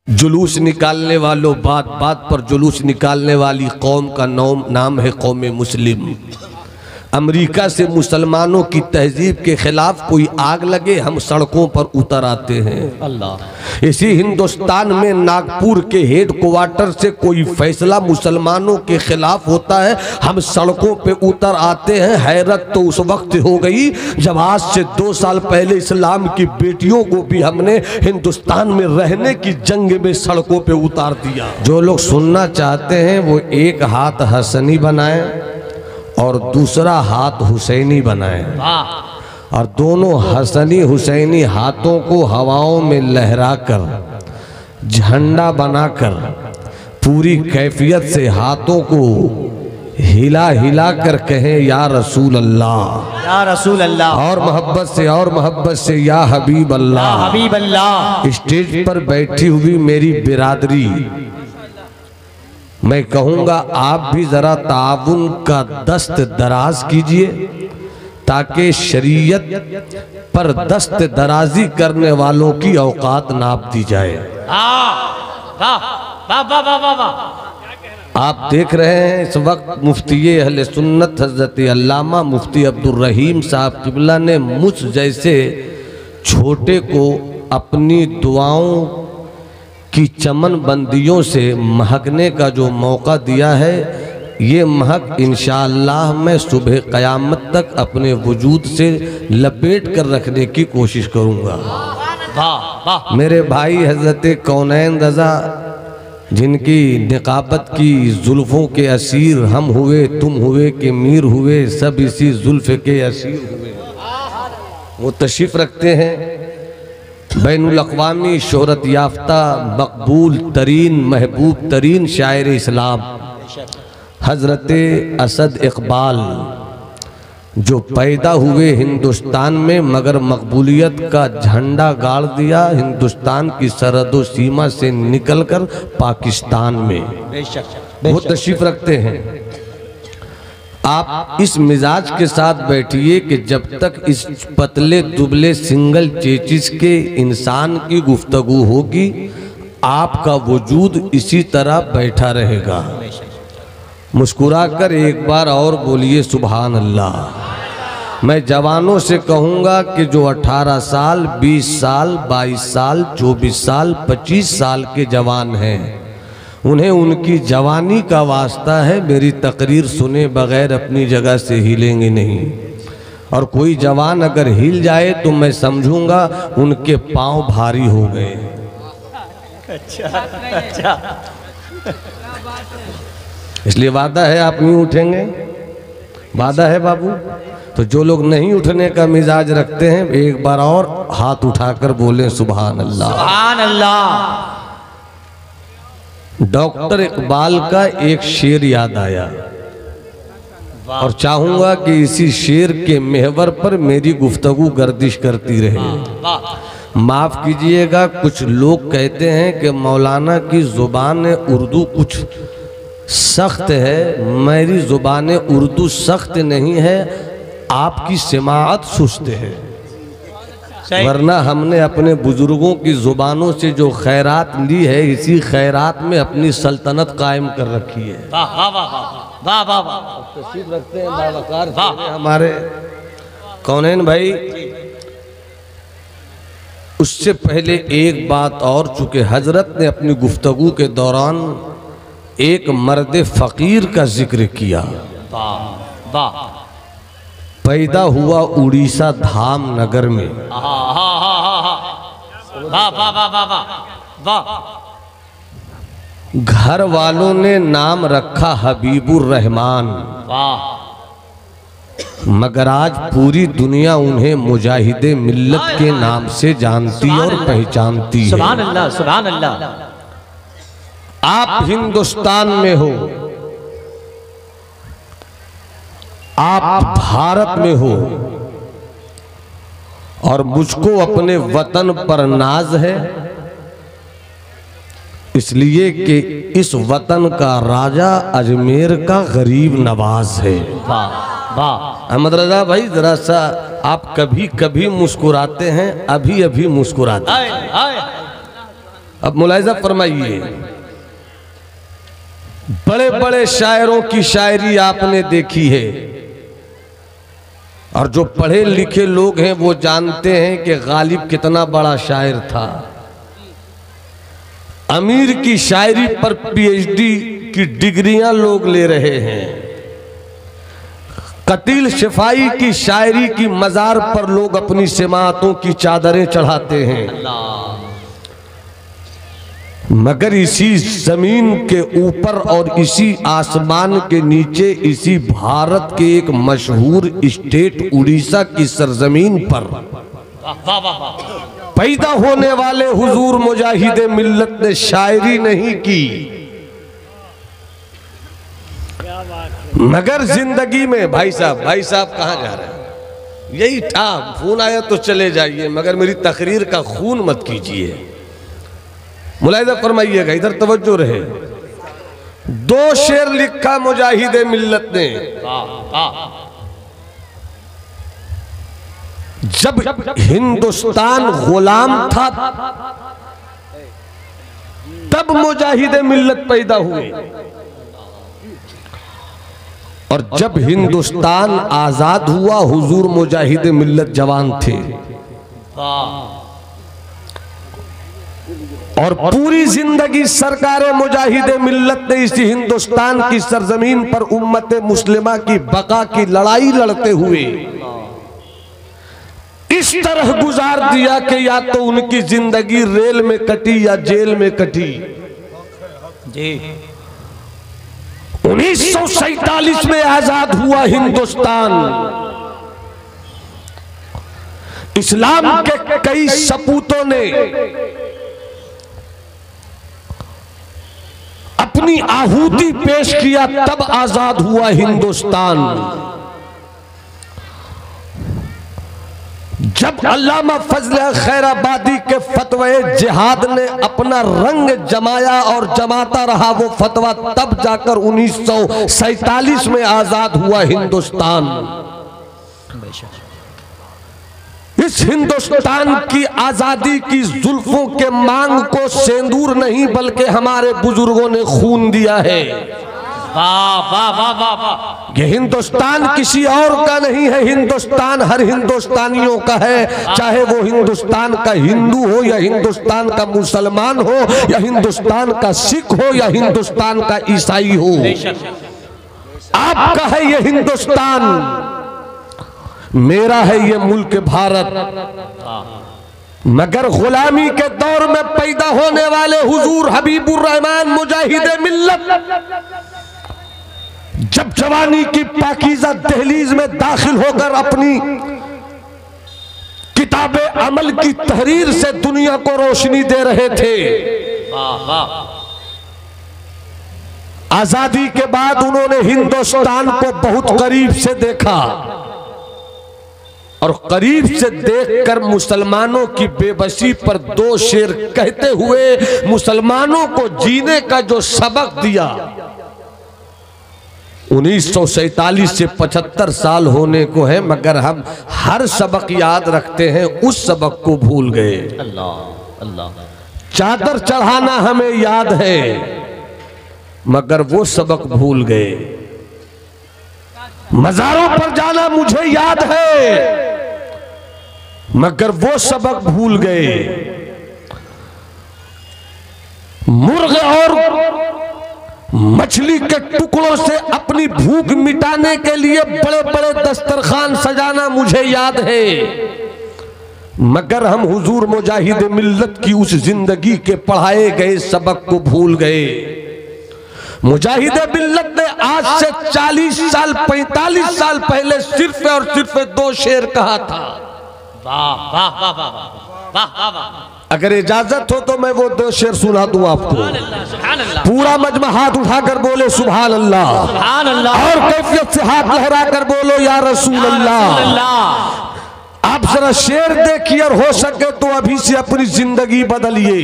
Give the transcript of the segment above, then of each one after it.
जुलूस निकालने वालों, बात बात पर जुलूस निकालने वाली कौम का नाम है कौम मुस्लिम। अमेरिका से मुसलमानों की तहजीब के खिलाफ कोई आग लगे हम सड़कों पर उतर आते हैं। अल्लाह। इसी हिंदुस्तान में नागपुर के हेड क्वार्टर से कोई फैसला मुसलमानों के खिलाफ होता है हम सड़कों पे उतर आते हैं। हैरत तो उस वक्त हो गई जब आज से 2 साल पहले इस्लाम की बेटियों को भी हमने हिंदुस्तान में रहने की जंग में सड़कों पे उतार दिया। जो लोग सुनना चाहते हैं वो एक हाथ हसनी बनाए और दूसरा हाथ हुसैनी बनाए और दोनों हसनी हुसैनी हाथों को हवाओं में लहराकर झंडा बनाकर पूरी कैफियत से हाथों को हिला हिला कर कहें या रसूल अल्लाह, या रसूल अल्लाह, और मोहब्बत से या हबीब अल्लाह, या हबीब अल्लाह। स्टेज पर बैठी हुई मेरी बिरादरी, मैं कहूँगा आप भी ज़रा ताउन का दस्त दराज कीजिए ताकि शरीयत पर दस्त दराजी करने वालों की औकात नाप दी जाए। आप देख रहे हैं इस वक्त मुफ्ती अहले सुन्नत हज़रत अल्लामा मुफ्ती अब्दुल रहीम साहब किबला ने मुझ जैसे छोटे को अपनी दुआओं की चमन बंदियों से महकने का जो मौका दिया है, ये महक इंशाअल्लाह मैं सुबह क़यामत तक अपने वजूद से लपेट कर रखने की कोशिश करूँगा। मेरे भाई हज़रत कौनैन रज़ा जिनकी निकाबत की जुल्फ़ों के असीर हम हुए, तुम हुए कि मीर हुए, सब इसी जुल्फ़ के असीर हुए, वो तशरीफ़ रखते हैं। बैनुल अक़वामी शोहरत याफ्ता मकबूल तरीन महबूब तरीन शायर इस्लाम हज़रत असद इक़बाल जो पैदा हुए हिंदुस्तान में मगर मकबूलियत का झंडा गाड़ दिया हिंदुस्तान की सरहदों सीमा से निकलकर पाकिस्तान में, वो तशरीफ़ रखते हैं। आप इस मिजाज के साथ बैठिए कि जब तक इस पतले दुबले सिंगल चेचिस के इंसान की गुफ्तगू होगी आपका वजूद इसी तरह बैठा रहेगा। मुस्कुराकर एक बार और बोलिए सुभान अल्लाह। मैं जवानों से कहूँगा कि जो 18 साल 20 साल 22 साल 24 साल 25 साल के जवान हैं उन्हें उनकी जवानी का वास्ता है, मेरी तकरीर सुने बगैर अपनी जगह से हिलेंगे नहीं। और कोई जवान अगर हिल जाए तो मैं समझूंगा उनके पांव भारी हो गए। अच्छा। इसलिए वादा है आप नहीं उठेंगे, वादा है बाबू। तो जो लोग नहीं उठने का मिजाज रखते हैं एक बार और हाथ उठाकर बोले सुभान अल्लाह, सुभान अल्लाह। डॉक्टर इकबाल का एक शेर याद आया और चाहूंगा कि इसी शेर के महवर पर मेरी गुफ्तगू गर्दिश करती रहे। माफ कीजिएगा कुछ लोग कहते हैं कि मौलाना की जुबान उर्दू कुछ सख्त है, मेरी जुबान उर्दू सख्त नहीं है, आपकी सिमाअत सुस्त है। वरना हमने अपने बुजुर्गों की जुबानों से जो खैरात ली है इसी खैरात में अपनी सल्तनत कायम कर रखी है। तशरीफ रखते हैं बावकार हमारे कौनैन भाई। उससे पहले एक बात और, चूँकि हजरत ने अपनी गुफ्तगू के दौरान एक मर्द फ़कीर का जिक्र किया। पैदा हुआ उड़ीसा धाम नगर में। घर वालों ने नाम रखा हबीबुर रहमान, मगर आज पूरी दुनिया उन्हें मुजाहिदे मिल्लत के नाम से जानती और पहचानती है। सुभान अल्लाह, सुभान अल्लाह। आप हिंदुस्तान में हो, आप भारत में हो और मुझको अपने वतन पर नाज है, इसलिए कि इस वतन का राजा अजमेर का गरीब नवाज है। अहमद रजा भाई जरा सा आप कभी कभी मुस्कुराते हैं, अभी अभी मुस्कुराते हैं। अब मुलाहिजा फरमाइए, बड़े बड़े शायरों की शायरी आपने देखी है, और जो पढ़े लिखे लोग हैं वो जानते हैं कि गालिब कितना बड़ा शायर था। अमीर की शायरी पर पीएचडी की डिग्रियां लोग ले रहे हैं। कतील शिफाई की शायरी की मजार पर लोग अपनी सिमातों की चादरें चढ़ाते हैं। मगर इसी जमीन के ऊपर और इसी आसमान के नीचे, इसी भारत के एक मशहूर स्टेट उड़ीसा की सरजमीन पर पैदा होने वाले हुजूर मुजाहिदे मिल्लत ने शायरी नहीं की, मगर जिंदगी में भाई साहब कहाँ जा रहे हैं? यही था, फोन आया तो चले जाइए, मगर मेरी तकरीर का खून मत कीजिए। मुलाहिजा फरमाइएगा, इधर तवज्जो रहे। 2 शेर लिखा मुजाहिदे मिल्लत ने। जब हिंदुस्तान गुलाम था तब मुजाहिदे मिल्लत पैदा हुए, और जब हिंदुस्तान आजाद हुआ हुजूर मुजाहिदे मिल्लत जवान थे, और पूरी जिंदगी सरकारे मुजाहिदे मिल्लत ने इसी हिंदुस्तान की सरजमीन पर उम्मत मुस्लिमा की बका की लड़ाई लड़ते हुए इस तरह गुजार दिया कि या तो उनकी जिंदगी रेल में कटी या जेल में कटी। जी 1947 में आजाद हुआ हिंदुस्तान। इस्लाम के कई सपूतों ने अपनी आहुति पेश किया, तब आजाद हुआ हिंदुस्तान। जब अल्लामा फजल खैराबादी के फतवे जिहाद ने अपना रंग जमाया और जमाता रहा वो फतवा, तब जाकर 1947 में आजाद हुआ हिंदुस्तान। इस हिंदुस्तान की आजादी की जुल्फों के मांग को सेंदूर नहीं बल्कि हमारे बुजुर्गों ने खून दिया है। वाह वाह वाह वाह वाह। ये हिंदुस्तान किसी और का नहीं है, हिंदुस्तान हर हिंदुस्तानियों का है, चाहे वो हिंदुस्तान का हिंदू हो या हिंदुस्तान का मुसलमान हो या हिंदुस्तान का सिख हो या हिंदुस्तान का ईसाई हो। आपका है ये हिंदुस्तान, मेरा है ये मुल्क भारत। मगर गुलामी के दौर में पैदा होने वाले हुजूर हबीबुर रहमान मुजाहिदे मिल्लत जब जवानी की पाकीज़ा दहलीज में दाखिल होकर अपनी किताबे अमल की तहरीर से दुनिया को रोशनी दे रहे थे, आजादी के बाद उन्होंने हिंदुस्तान को बहुत करीब से देखा, और करीब से देखकर मुसलमानों की बेबसी पर 2 शेर कहते हुए मुसलमानों को जीने का जो सबक दिया। 1947 से 75 साल होने को है, मगर हम हर सबक याद रखते हैं, उस सबक को भूल गए। अल्लाह अल्लाह। चादर चढ़ाना हमें याद है, मगर वो सबक भूल गए। मज़ारों पर जाना मुझे याद है, मगर वो सबक भूल गए। मुर्ग और मछली के टुकड़ों से अपनी भूख मिटाने के लिए बड़े बड़े दस्तरखान सजाना मुझे याद है, मगर हम हुजूर मुजाहिद मिल्लत की उस जिंदगी के पढ़ाए गए सबक को भूल गए। मुजाहिद मिल्लत ने आज से 40 साल 45 साल पहले सिर्फ और सिर्फ 2 शेर कहा था। वाह वाह वाह वाह वाह वाह। अगर इजाजत हो तो मैं वो 2 शेर सुना दूं आपको। सुभान अल्लाह। पूरा मजमा हाथ उठाकर बोले सुभान अल्लाह, सुभान अल्लाह। और कैफियत से हाथ लहराकर बोलो या रसूल अल्लाह। आप जरा शेर देखिए, और हो सके तो अभी से अपनी जिंदगी बदलिए।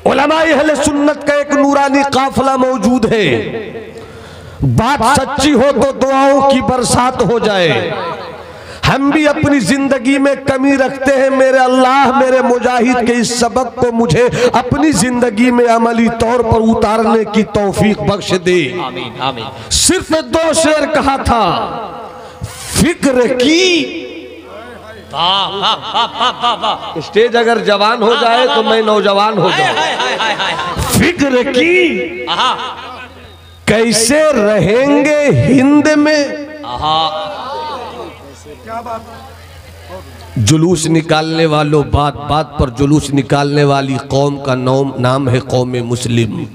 उलमाए अहले सुन्नत का एक नूरानी काफिला मौजूद है, बात सच्ची हो तो दुआओं की बरसात हो जाए। हम भी अपनी जिंदगी में कमी रखते हैं। मेरे अल्लाह मेरे मुजाहिद के इस सबक को मुझे अपनी जिंदगी में अमली तौर पर उतारने की तौफीक बख्श दे। आमीन आमीन। सिर्फ 2 शेर कहा था, फिक्र की। वाह वाह वाह वाह वाह वाह। स्टेज अगर जवान हो जाए तो मैं नौजवान हो जाऊं। फिक्र की कैसे रहेंगे हिंद में। जुलूस निकालने वालों, बात बात पर जुलूस निकालने वाली कौम का नाम है कौम मुस्लिम।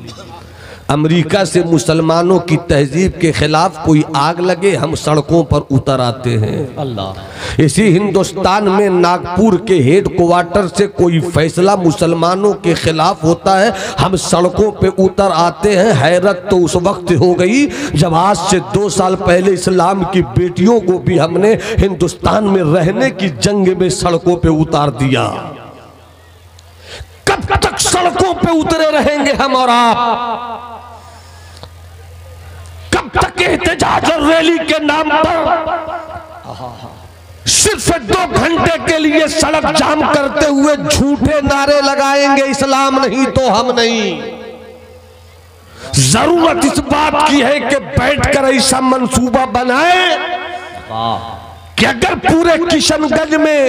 अमेरिका से मुसलमानों की तहजीब के खिलाफ कोई आग लगे, हम सड़कों पर उतर आते हैं। अल्लाह। इसी हिंदुस्तान में नागपुर के हेड क्वार्टर से कोई फैसला मुसलमानों के खिलाफ होता है, हम सड़कों पे उतर आते हैं। हैरत तो उस वक्त हो गई जब आज से 2 साल पहले इस्लाम की बेटियों को भी हमने हिंदुस्तान में रहने की जंग में सड़कों पे उतार दिया। कब तक सड़कों पे उतरे रहेंगे हम और आप? कब तक एहतजाज और रैली के नाम पर सिर्फ 2 घंटे के लिए सड़क जाम करते हुए झूठे नारे लगाएंगे, इस्लाम नहीं तो हम नहीं। जरूरत इस बात की है कि बैठकर ऐसा मंसूबा बनाए कि अगर पूरे किशनगंज में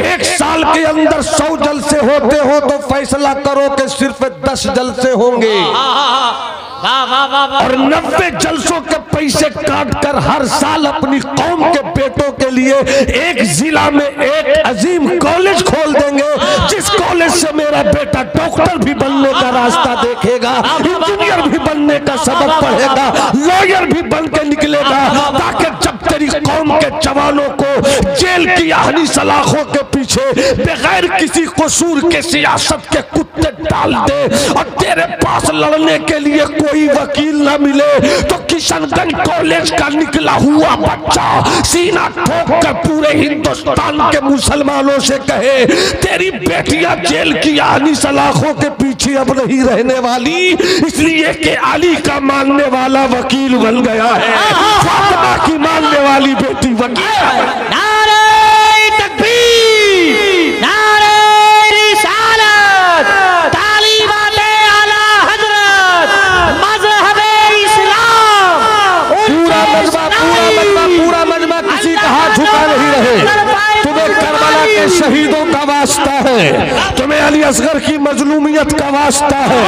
1 साल के अंदर 100 जलसे होते हो तो फैसला करो कि सिर्फ 10 जलसे होंगे और 90 जलसों के पैसे काट कर हर साल अपनी कौम के बेटों के लिए एक जिला में एक अजीम कॉलेज खोल देंगे, जिस कॉलेज से मेरा बेटा डॉक्टर भी बनने का रास्ता देखेगा, इंजीनियर भी बनने का सबक पढ़ेगा, लॉयर भी बन के निकलेगा, ताकि जब तेरी कौम के जवानों को जेल की आहनी सलाखों के पीछे बगैर किसी कसूर के सियासत के कुत्ते डाल दे और तेरे पास लड़ने के लिए कोई वकील न मिले तो किशनगंज कॉलेज का निकला हुआ बच्चा सीना ठोक कर पूरे हिंदुस्तान के मुसलमानों से कहे तेरी बेटियां जेल की आहनी सलाखों के पीछे अब नहीं रहने वाली, इसलिए कि अली का मानने वाला वकील बन गया है, फातिमा की मानने वाली बेटी वकील है। नारे तकबीर, नारे रिसालत, तालीमाते आला हजरत, मज़हबे इस्लाम। पूरा मजमा किसी का हाथ झुका नहीं रहे। तुम्हें करबला के शहीदों का वास्ता है, तुम्हें अली असगर की मजलूमियत का वास्ता है,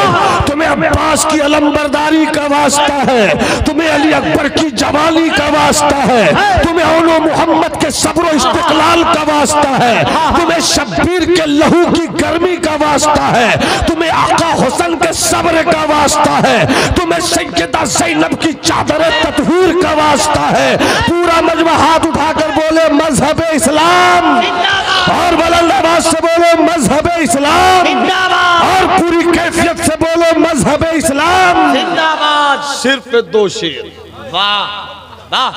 तुम्हें अब्बास की अलमबरदारी का वास्ता है, तुम्हें अली अकबर की जवानी का वास्ता है, तुम्हें औलो मोहम्मद के सब्र इस्तिकलाल का वास्ता है, तुम्हें शब्बीर के लहू की गर्मी का वास्ता है, तुम्हें आका हुसैन के सब्र का वास्ता है, तुम्हें सैयदा ज़ैनब की चादर तत्हीर का वास्ता है। पूरा मजमा हाथ उठाकर बोले मजहबे इस्लाम, और बुलंद आवाज से बोलो मजहबे इस्लाम, और पूरी कैफियत से बोलो मजहबे इस्लाम जिंदाबाद। सिर्फ 2 शेर, वाह वाह,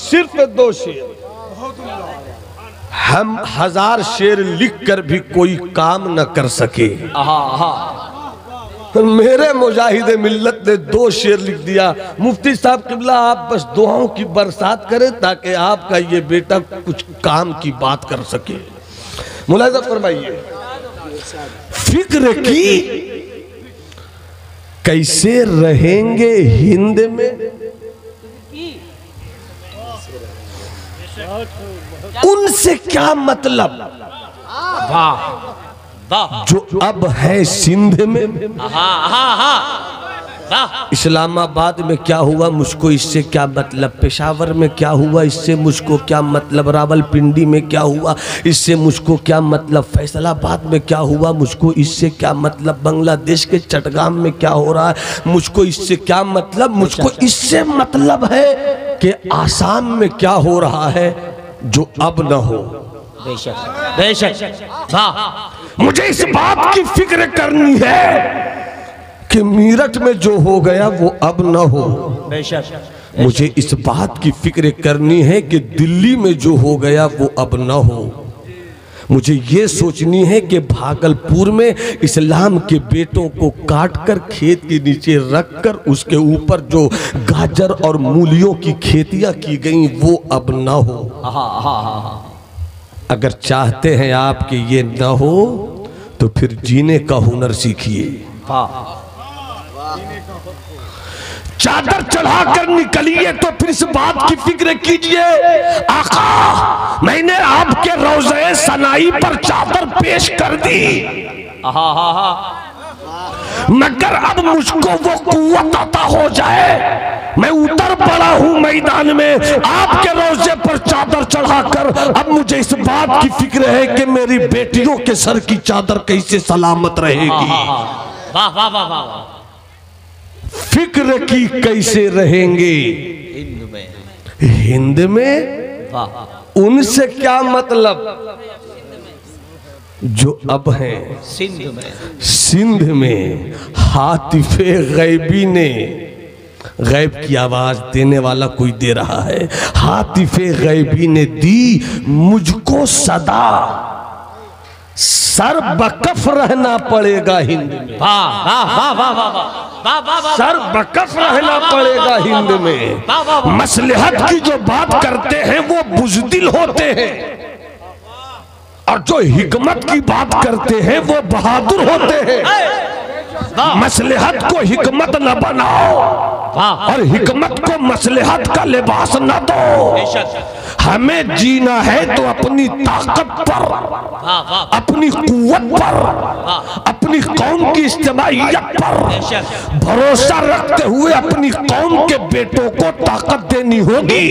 सिर्फ 2 शेर। हम 1000 शेर लिख कर भी कोई काम न कर सके, मेरे मुजाहिद मिल्लत ने 2 शेर लिख दिया। मुफ्ती साहब किबला आप बस दुआओं की बरसात करें ताकि आपका ये बेटा कुछ काम की बात कर सके। मुलाहिजा फरमाइए, फिक्र की कैसे रहेंगे हिंद में, उनसे क्या मतलब, वाह वाह, जो अब है सिंध में। इस्लामाबाद में क्या हुआ मुझको इससे क्या मतलब, पेशावर में क्या हुआ इससे मुझको क्या मतलब, रावलपिंडी में क्या हुआ इससे मुझको क्या मतलब, फैसलाबाद में क्या हुआ मुझको इससे क्या मतलब, बांग्लादेश के चटगाम में क्या हो रहा है मुझको इससे क्या मतलब। मुझको इससे मतलब है कि आसाम में क्या हो रहा है जो अब न हो। बेशक बेशक, वाह। मुझे इस बात की फिक्र करनी है कि मीरठ में जो हो गया वो अब न हो। बेशक, मुझे इस बात की फिक्र करनी है कि दिल्ली में जो हो गया वो अब न हो। मुझे ये सोचनी है कि भागलपुर में इस्लाम के बेटों को काटकर खेत के नीचे रखकर उसके ऊपर जो गाजर और मूलियों की खेतियां की गई वो अब ना हो। अगर चाहते हैं आप कि ये ना हो तो फिर जीने का हुनर सीखिए। चादर चढ़ाकर निकलिए तो फिर इस बात की फिक्र कीजिए, आका मैंने आपके रोज़े सनाई पर चादर पेश कर दी, मगर अब मुझको वो कुव्वत अता हो जाए, मैं उतर पड़ा हूं मैदान में आपके रोज़े पर चादर चढ़ाकर। अब मुझे इस बात की फिक्र है कि मेरी बेटियों के सर की चादर कैसे सलामत रहेगी। वाह वाह वाह वाह। फिक्र की कैसे रहेंगे हिंद में, उनसे क्या मतलब जो अब हैं सिंध में। हातिफे गैबी ने, गैब की आवाज देने वाला कोई दे रहा है, हातिफे गैबी ने दी मुझको सदा, सर बकफ रहना पड़ेगा हिंद में। सर बकफ रहना पड़ेगा हिंद में। मसलहत की जो बात करते हैं वो बुज़दिल होते हैं और जो हिकमत की बात करते हैं वो बहादुर होते हैं। मसलहत को हिकमत न बनाओ और हिकमत को मसलहत का लिबास न दो। हमें जीना है तो अपनी ताकत पर, अपनी कुव्वत पर, अपनी कौम की इज्तिमाइयत पर भरोसा रखते हुए अपनी कौम के बेटों को ताकत देनी होगी।